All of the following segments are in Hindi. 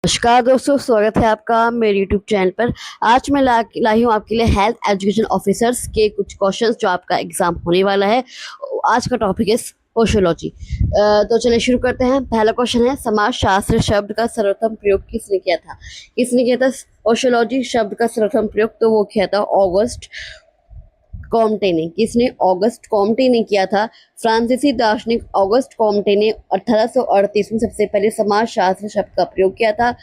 नमस्कार दोस्तों, स्वागत है आपका मेरे यूट्यूब चैनल पर। आज मैं लाई हूँ आपके लिए हेल्थ एजुकेशन ऑफिसर्स के कुछ क्वेश्चंस जो आपका एग्जाम होने वाला है। आज का टॉपिक है सोशियोलॉजी। तो चलिए शुरू करते हैं। पहला क्वेश्चन है, समाजशास्त्र शब्द का सर्वप्रथम प्रयोग किसने किया था? किसने किया था सोशियोलॉजी शब्द का सर्वप्रथम प्रयोग? तो वो किया था ऑगस्ट कॉम्टे ने। किसने? ऑगस्ट कॉम्टे ने किया था। फ्रांसीसी दार्शनिक ऑगस्ट कॉम्टे ने 1838 में सबसे पहले समाजशास्त्र शब्द का प्रयोग किया था।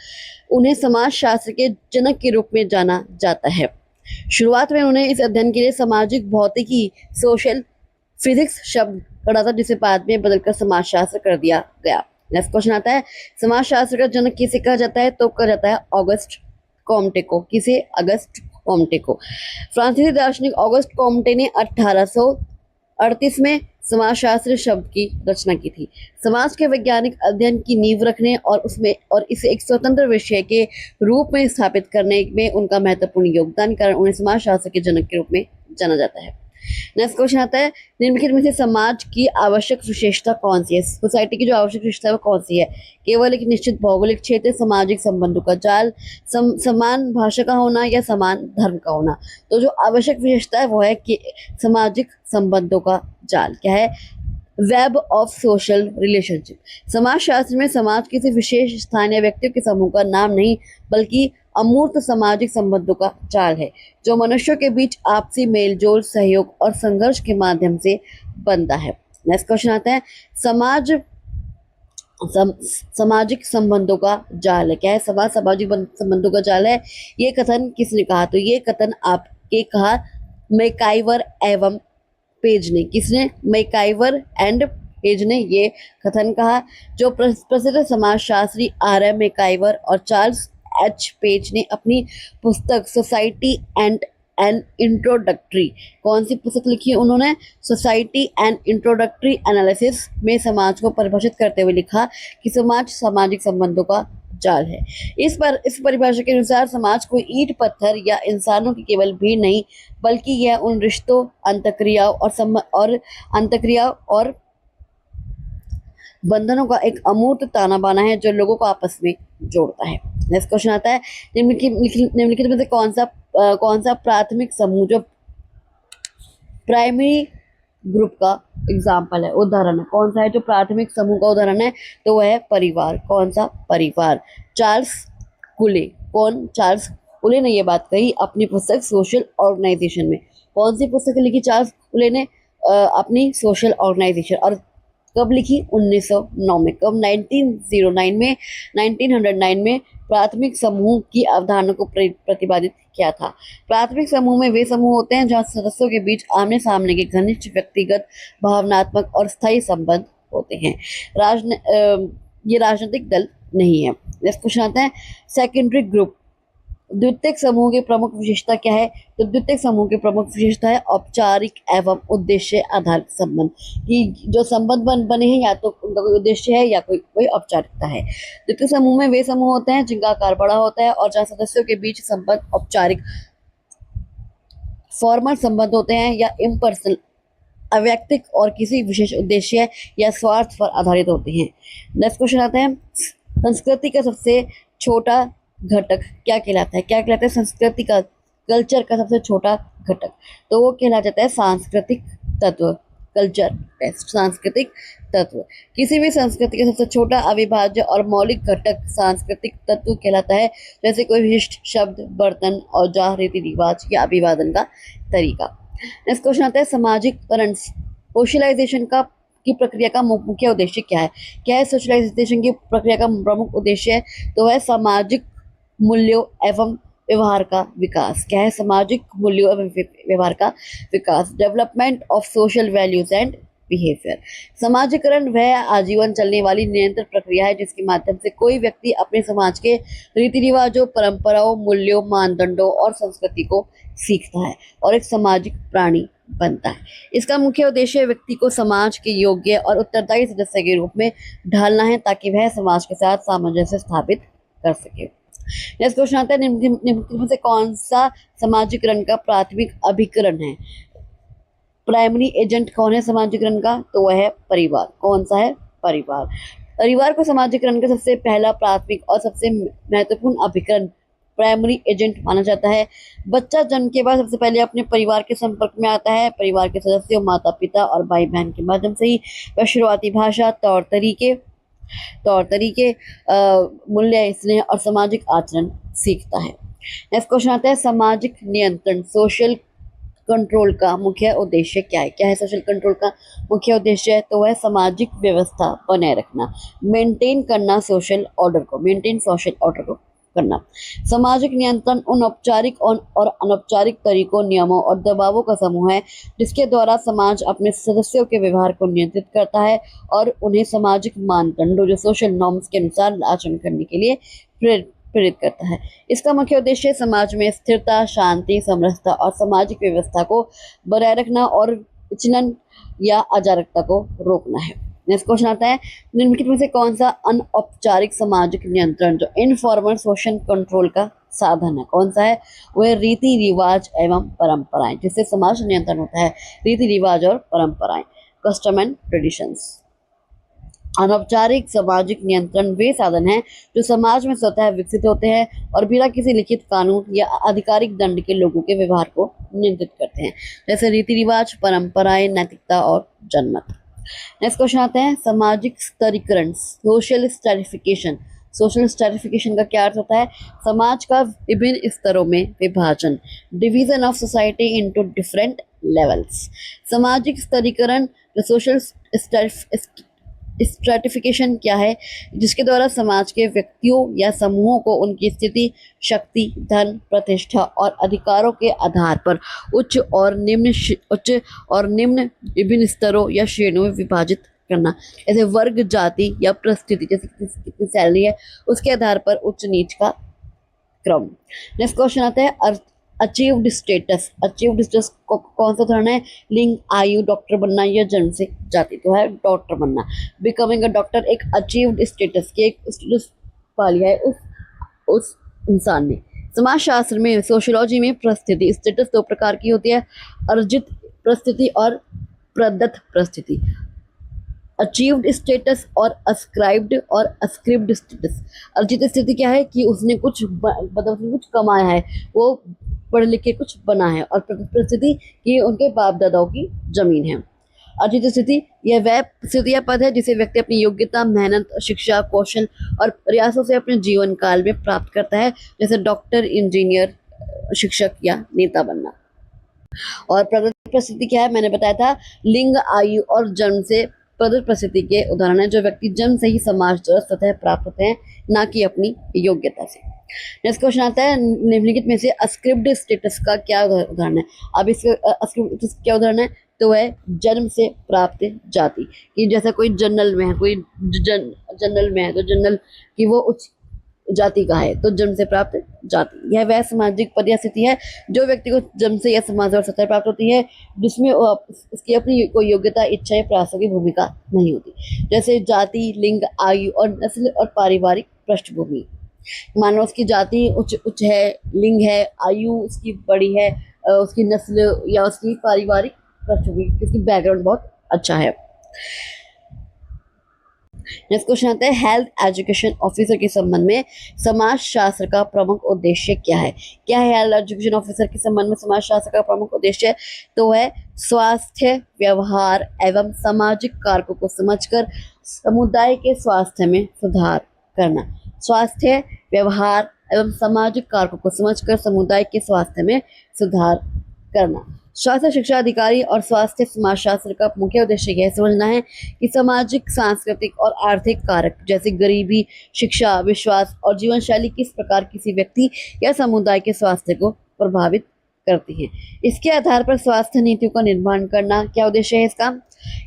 उन्हें समाजशास्त्र के जनक के रूप में जाना जाता है। शुरुआत में उन्हें इस अध्ययन के लिए सामाजिक भौतिकी सोशल फिजिक्स शब्द पढ़ा था, जिसे बाद में बदलकर समाजशास्त्र कर दिया गया। नेक्स्ट क्वेश्चन आता है, समाजशास्त्र का जनक किसे कहा जाता है? तो कहा जाता है ऑगस्ट कॉम्टे को। किसे? अगस्त कॉम्टे को। फ्रांसीसी दार्शनिक ऑगस्ट कॉम्टे ने 1838 में समाजशास्त्र शब्द की रचना की थी। समाज के वैज्ञानिक अध्ययन की नींव रखने और इसे एक स्वतंत्र विषय के रूप में स्थापित करने में उनका महत्वपूर्ण योगदान के कारण उन्हें समाजशास्त्र के जनक के रूप में जाना जाता है। नेक्स्ट क्वेश्चन आता है, निम्नलिखित में से समाज की आवश्यक विशेषता कौन सी है? सोसाइटी की जो आवश्यक विशेषता है वो कौन सी है? केवल एक निश्चित भौगोलिक क्षेत्र, सामाजिक संबंधों का जाल, समान भाषा का होना या समान धर्म का होना? तो जो आवश्यक विशेषता है वो है कि सामाजिक संबंधों का जाल। क्या है? Web of social relationship. समाजशास्त्र में समाज किसी विशेष स्थानीय व्यक्तियों के समूह का नाम नहीं, बल्कि अमूर्त सामाजिक संबंधों का जाल है, जो मनुष्यों के बीच आपसी मेलजोल, सहयोग और संघर्ष के माध्यम से बनता है। नेक्स्ट क्वेश्चन आता है, सामाजिक संबंधों का जाल है। क्या है? सामाजिक संबंधों का जाल है। ये कथन किसने कहा? तो ये कथन आपके कहा मैकाइवर एवं पेज ने। किसने? मैकाइवर एंड पेज ने ये कथन कहा। जो प्रसिद्ध समाजशास्त्री R.M. मैकाइवर और चार्ल्स H. पेज ने अपनी पुस्तक सोसाइटी एंड एन इंट्रोडक्टरी, कौन सी पुस्तक लिखी है उन्होंने? सोसाइटी एंड इंट्रोडक्टरी एनालिसिस में समाज को परिभाषित करते हुए लिखा कि समाज सामाजिक संबंधों का जाल है। इस परिभाषा के अनुसार समाज कोई ईंट पत्थर या इंसानों की केवल भीड़ नहीं, बल्कि यह उन रिश्तों, अंतक्रियाओं और बंधनों का एक अमूर्त ताना बाना है जो लोगों को आपस में जोड़ता है। नेक्स्ट क्वेश्चन आता है, निम्नलिखित में से कौन सा प्राथमिक समूह जो प्राइमरी ग्रुप का एग्जाम्पल है, उदाहरण है? कौन सा है जो प्राथमिक समूह का उदाहरण है? तो वह है परिवार। कौन सा? परिवार। चार्ल्स कुले। कौन? चार्ल्स कुले ने यह बात कही अपनी पुस्तक सोशल ऑर्गेनाइजेशन में। कौन सी पुस्तक लिखी चार्ल्स कुले ने? अपनी सोशल ऑर्गेनाइजेशन। और कब लिखी? 1909 में। कब? 1909 में प्राथमिक समूह की अवधारणा को प्रतिपादित किया था। प्राथमिक समूह में वे समूह होते हैं जहां सदस्यों के बीच आमने सामने के घनिष्ठ व्यक्तिगत, भावनात्मक और स्थायी संबंध होते हैं। ये राजनीतिक दल नहीं है। नेक्स्ट क्वेश्चन आता है, सेकेंडरी ग्रुप। द्वितीयक समूह की प्रमुख विशेषता क्या है? तो द्वितीयक समूह की प्रमुख विशेषता है औपचारिक एवं उद्देश्य आधारित संबंध। कि जो संबंध बने हैं या तो उनका कोई उद्देश्य है या कोई औपचारिकता है। द्वितीय समूह में वे समूह होते हैं जिनका आकार बड़ा होता है और जहाँ सदस्यों के बीच संबंध औपचारिक फॉर्मल संबंध होते हैं या इम्पर्सनल अवैयक्तिक और किसी विशेष उद्देश्य या स्वार्थ पर आधारित होते हैं। नेक्स्ट क्वेश्चन आता है, संस्कृति का सबसे छोटा घटक क्या कहलाता है? क्या कहलाता है? संस्कृति का, कल्चर का सबसे छोटा घटक, तो वो कहला जाता है सांस्कृतिक तत्व। कल्चर टेस्ट, सांस्कृतिक तत्व। किसी भी संस्कृति का सबसे छोटा अविभाज्य और मौलिक घटक सांस्कृतिक तत्व कहलाता है, जैसे कोई विशिष्ट शब्द, बर्तन, औजार, रीति रिवाज या अभिवादन का तरीका। नेक्स्ट क्वेश्चन आता है, सामाजिकरण, सोशलाइजेशन की प्रक्रिया का मुख्य उद्देश्य क्या है? क्या है सोशलाइजेशन की प्रक्रिया का प्रमुख उद्देश्य? तो है सामाजिक मूल्यों एवं व्यवहार का विकास। क्या है? सामाजिक मूल्यों एवं व्यवहार का विकास। Development of social values and behaviour. समाजीकरण वह आजीवन चलने वाली निरंतर प्रक्रिया है जिसके माध्यम से कोई व्यक्ति अपने समाज के रीति रिवाजों, परंपराओं, मूल्यों, मानदंडों और संस्कृति को सीखता है और एक सामाजिक प्राणी बनता है। इसका मुख्य उद्देश्य व्यक्ति को समाज के योग्य और उत्तरदायी सदस्य के रूप में ढालना है ताकि वह समाज के साथ सामंजस्य स्थापित कर सके। नेक्स्ट क्वेश्चन आता है, निम्नलिखित में से कौन सा समाजीकरण का प्राथमिक अभिकरण है? प्राइमरी एजेंट कौन है समाजीकरण का? तो वह है परिवार। कौन सा है? परिवार। परिवार को समाजीकरण का सबसे पहला, प्राथमिक और सबसे महत्वपूर्ण अभिकरण प्राइमरी एजेंट माना जाता है। बच्चा जन्म के बाद सबसे पहले अपने परिवार के संपर्क में आता है। परिवार के सदस्यों, माता पिता और भाई बहन के माध्यम से ही वह शुरुआती भाषा, तौर तरीके, मूल्य, स्नेह और सामाजिक आचरण सीखता है। नेक्स्ट क्वेश्चन आता है, सामाजिक नियंत्रण, सोशल कंट्रोल का मुख्य उद्देश्य क्या है? क्या है सोशल कंट्रोल का मुख्य उद्देश्य? तो वह सामाजिक व्यवस्था बनाए रखना, मेंटेन सोशल ऑर्डर को करना। सामाजिक नियंत्रण उन औपचारिक और अनौपचारिक तरीकों, नियमों और दबावों का समूह है जिसके द्वारा समाज अपने सदस्यों के व्यवहार को नियंत्रित करता है और उन्हें सामाजिक मानदंडों, जो सोशल नॉर्म्स के अनुसार आचरण करने के लिए प्रेरित करता है। इसका मुख्य उद्देश्य समाज में स्थिरता, शांति, समरसता और सामाजिक व्यवस्था को बनाए रखना और विचलन या अराजकता को रोकना है। नेक्स्ट क्वेश्चन आता है, निम्नलिखित में से कौन सा अनौपचारिक सामाजिक नियंत्रण, जो इनफॉर्मल सोशल कंट्रोल का साधन है, कौन सा है? वह रीति रिवाज एवं परंपराएं, जिससे समाज नियंत्रण होता है। रीति रिवाज और परंपराएं, कस्टम एंड ट्रेडिशंस। अनौपचारिक सामाजिक नियंत्रण वे साधन हैं जो समाज में स्वतः विकसित होते हैं और बिना किसी लिखित कानून या आधिकारिक दंड के लोगों के व्यवहार को नियंत्रित करते हैं, जैसे रीति रिवाज, परंपराएं, नैतिकता और जनमत। नेक्स्ट क्वेश्चन आते हैं, सामाजिक स्तरीकरण, सोशल स्ट्रैटिफिकेशन। सोशल स्ट्रैटिफिकेशन का क्या अर्थ होता है? समाज का विभिन्न स्तरों में विभाजन, division of society into different levels. सामाजिक स्तरीकरण, सोशल स्ट्रैटिफिकेशन क्या है? जिसके द्वारा समाज के व्यक्तियों या समूहों को उनकी स्थिति, शक्ति, धन, प्रतिष्ठा और अधिकारों के आधार पर उच्च और निम्न विभिन्न स्तरों या श्रेणियों में विभाजित करना, जैसे वर्ग, जाति या परिस्थिति, जैसे कितनी सैलरी है उसके आधार पर उच्च नीच का क्रम। नेक्स्ट क्वेश्चन आता है, अचीव्ड स्टेटस। अचीव्ड स्टेटस कौन सा उदाहरण है? लिंग, आयु, डॉक्टर बनना या जन्म से जाति, तो है डॉक्टर बनना। बिकमिंग अ डॉक्टर एक अचीव्ड स्टेटस की एक स्टेटस पा लिया है उस इंसान ने। समाज शास्त्र में, सोशियोलॉजी में परिस्थिति स्टेटस दो प्रकार की होती है, अर्जित परिस्थिति और प्रदत्त परिस्थिति। अचीव्ड स्टेटस और अस्क्रिप्ड स्टेटस। अर्जित स्थिति क्या है कि उसने कुछ कमाया है, वो पढ़ लिख के कुछ बना है, और परिस्थिति कि उनके बाप दादाओं की जमीन है। अर्जित स्थिति यह वह स्थिति या पद है जिसे व्यक्ति अपनी योग्यता, मेहनत, शिक्षा, कौशल और प्रयासों से अपने जीवन काल में प्राप्त करता है, जैसे डॉक्टर, इंजीनियर, शिक्षक या नेता बनना। और प्रदत्त परिस्थिति क्या है? मैंने बताया था, लिंग, आयु और जन्म से प्रदत्त परिस्थिति के उदाहरण है जो व्यक्ति जन्म से ही समाज द्वारा स्वतः प्राप्त होते हैं, ना कि अपनी योग्यता से। नेक्स्ट क्वेश्चन आता है, निम्नलिखित में से अस्क्रिप्ट स्टेटस का क्या उदाहरण है? अब इसका अस्क्रिप्ट क्या उदाहरण है? तो है जन्म से प्राप्त जाति, कि जैसा कोई जनरल में है, कोई जनरल में है तो जनरल की वो उच्च जाति का है, तो जन्म से प्राप्त जाति। यह वह सामाजिक पद या स्थिति है जो व्यक्ति को जन्म से या समाज और सतह प्राप्त होती है, जिसमें उसकी अपनी कोई योग्यता, इच्छा या प्रयासों की भूमिका नहीं होती, जैसे जाति, लिंग, आयु और नस्ल और पारिवारिक पृष्ठभूमि। मान लो उसकी जाति उच्च है, लिंग है, आयु उसकी बड़ी है, उसकी नस्ल या उसकी पारिवारिक पृष्ठभूमि, उसकी बैकग्राउंड बहुत अच्छा है। नेक्स्ट क्वेश्चन आता है, हेल्थ एजुकेशन ऑफिसर के संबंध में समाज शास्त्र का प्रमुख उद्देश्य क्या है? क्या है हेल्थ एजुकेशन ऑफिसर के संबंध में समाज शास्त्र का प्रमुख उद्देश्य? तो है स्वास्थ्य, व्यवहार एवं सामाजिक कारकों को समझकर समुदाय के स्वास्थ्य में सुधार करना। स्वास्थ्य, व्यवहार एवं सामाजिक कारकों को समझकर समुदाय के स्वास्थ्य में सुधार करना। स्वास्थ्य शिक्षा अधिकारी और स्वास्थ्य समाजशास्त्र का मुख्य उद्देश्य यह समझना है कि सामाजिक, सांस्कृतिक और आर्थिक कारक जैसे गरीबी, शिक्षा, विश्वास और जीवन शैली किस प्रकार किसी व्यक्ति या समुदाय के स्वास्थ्य को प्रभावित करती हैं। इसके आधार पर स्वास्थ्य नीतियों का निर्माण करना। क्या उद्देश्य है इसका?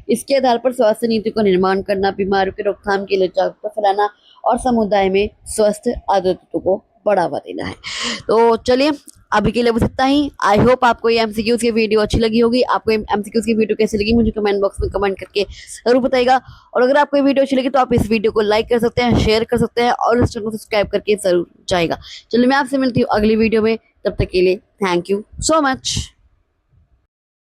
इसके आधार पर स्वास्थ्य नीतियों का निर्माण करना, बीमारियों की रोकथाम के लिए जागरूकता फैलाना और समुदाय में स्वस्थ आदतों को बढ़ावा देना है। तो चलिए अभी के लिए बस इतना ही। आई होप आपको ये एमसीक्यूज की वीडियो अच्छी लगी होगी। आपको एमसीक्यूज की वीडियो कैसी लगी मुझे कमेंट बॉक्स में कमेंट करके जरूर बताइएगा। और अगर आपको ये वीडियो अच्छी लगी तो आप इस वीडियो को लाइक कर सकते हैं, शेयर कर सकते हैं और इस चैनल को सब्सक्राइब करके जरूर जाएगा। चलिए मैं आपसे मिलती हूँ अगली वीडियो में, तब तक के लिए थैंक यू सो मच।